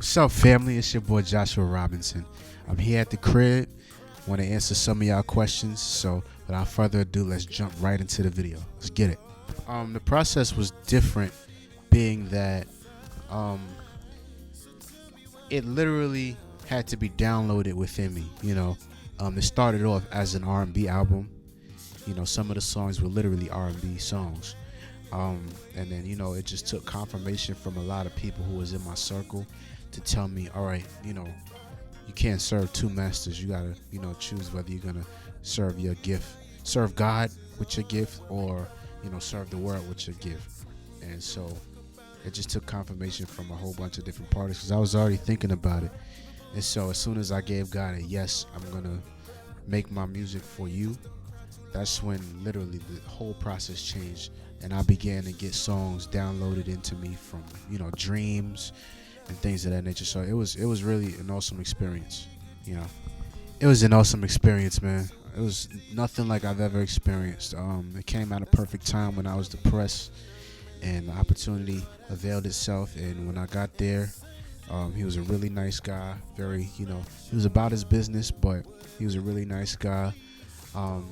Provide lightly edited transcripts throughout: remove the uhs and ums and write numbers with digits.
What's up, family? It's your boy Joshua Robinson. I'm here at the crib. Want to answer some of y'all questions. So, without further ado, let's jump right into the video. Let's get it. The process was different, being that um, it literally had to be downloaded within me. It started off as an R&B album. Some of the songs were literally R&B songs. And then it just took confirmation from a lot of people who was in my circle to tell me, all right, you can't serve two masters. You gotta choose whether you're gonna serve your gift, serve God with your gift, or serve the world with your gift. And so it just took confirmation from a whole bunch of different parties, because I was already thinking about it. And so as soon as I gave God a yes, I'm gonna make my music for you, that's when literally the whole process changed, and I began to get songs downloaded into me from dreams and things of that nature. So it was really an awesome experience. It was an awesome experience, man. It was nothing like I've ever experienced. It came at a perfect time when I was depressed, and the opportunity availed itself. And when I got there, he was a really nice guy. Very, he was about his business, but he was a really nice guy. And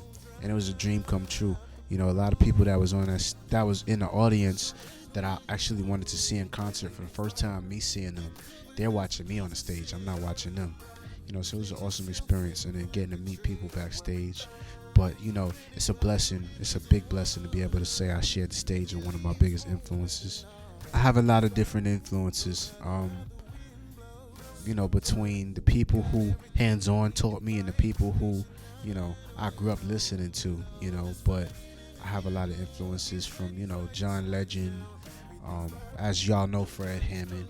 it was a dream come true. A lot of people that was in the audience that I actually wanted to see in concert for the first time, me seeing them, they're watching me on the stage. I'm not watching them. So it was an awesome experience, and then getting to meet people backstage. But it's a blessing. It's a big blessing to be able to say I shared the stage with one of my biggest influences. I have a lot of different influences. Between the people who hands-on taught me and the people who I grew up listening to, but I have a lot of influences from, John Legend, as y'all know, Fred Hammond,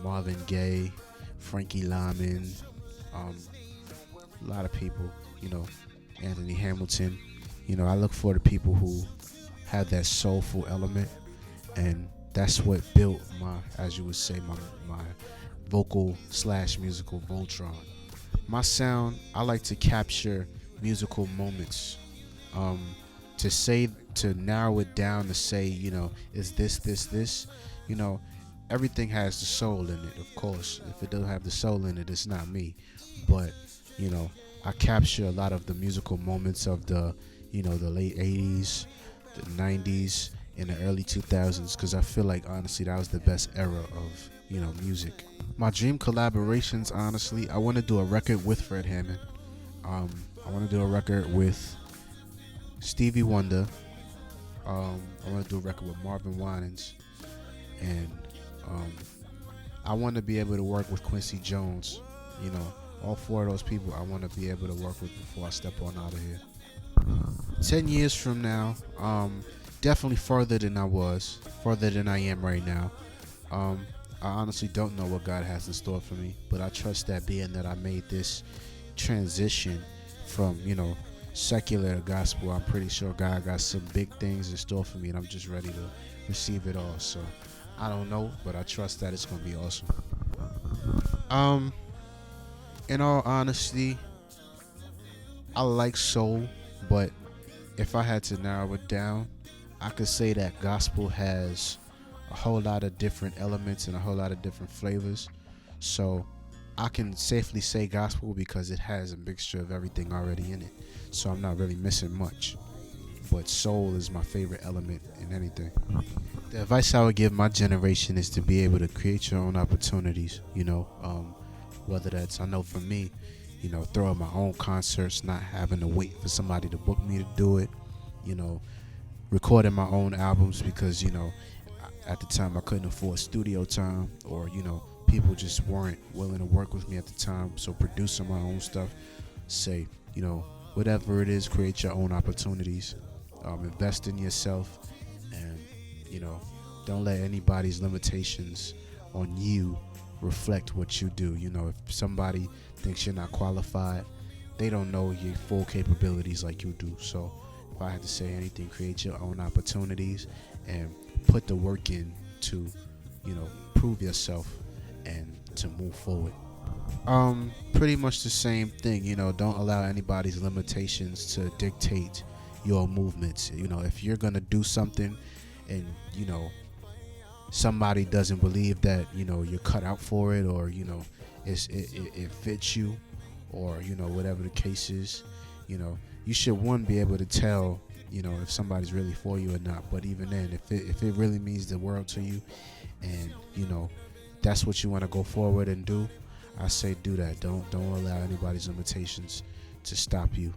Marvin Gaye, Frankie Lyman, a lot of people, Anthony Hamilton. I look for the people who have that soulful element, and that's what built my, as you would say, my vocal / musical Voltron. My sound, I like to capture musical moments. To narrow it down to say, is this, everything has the soul in it, of course. If it doesn't have the soul in it, it's not me. But, I capture a lot of the musical moments of the late 80s, the 90s, and the early 2000s, because I feel like, honestly, that was the best era of, music. My dream collaborations, honestly, I want to do a record with Fred Hammond. I want to do a record with Stevie Wonder. I want to do a record with Marvin Winans, and I want to be able to work with Quincy Jones. All four of those people I want to be able to work with before I step on out of here. 10 years from now, definitely further than I am right now. I honestly don't know what God has in store for me, but I trust that, being that I made this transition from, secular to gospel, I'm pretty sure God got some big things in store for me, and I'm just ready to receive it all. So I don't know, but I trust that it's gonna be awesome. In all honesty, I like soul, but if I had to narrow it down, I could say that gospel has a whole lot of different elements and a whole lot of different flavors. So I can safely say gospel because it has a mixture of everything already in it. So I'm not really missing much. But soul is my favorite element in anything. The advice I would give my generation is to be able to create your own opportunities. Whether that's, I know for me, throwing my own concerts, not having to wait for somebody to book me to do it. Recording my own albums because, at the time I couldn't afford studio time, or, people just weren't willing to work with me at the time. So producing my own stuff, say, whatever it is, create your own opportunities. Invest in yourself, and, don't let anybody's limitations on you reflect what you do. If somebody thinks you're not qualified, they don't know your full capabilities like you do. So if I had to say anything, create your own opportunities and put the work in to, prove yourself and to move forward. Pretty much the same thing. Don't allow anybody's limitations to dictate your movements. If you're gonna do something and somebody doesn't believe that you're cut out for it, or it fits you, or whatever the case is. You should, one, be able to tell if somebody's really for you or not. But even then, if it really means the world to you, and that's what you want to go forward and do, I say do that. Don't allow anybody's limitations to stop you.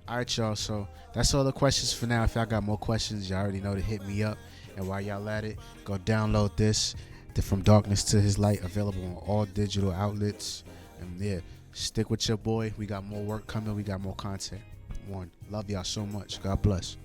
All right, y'all. So that's all the questions for now. If y'all got more questions, y'all already know to hit me up. And while y'all at it, go download this, the From Darkness to His Light, available on all digital outlets. And yeah, stick with your boy. We got more work coming. We got more content. One, love y'all so much. God bless.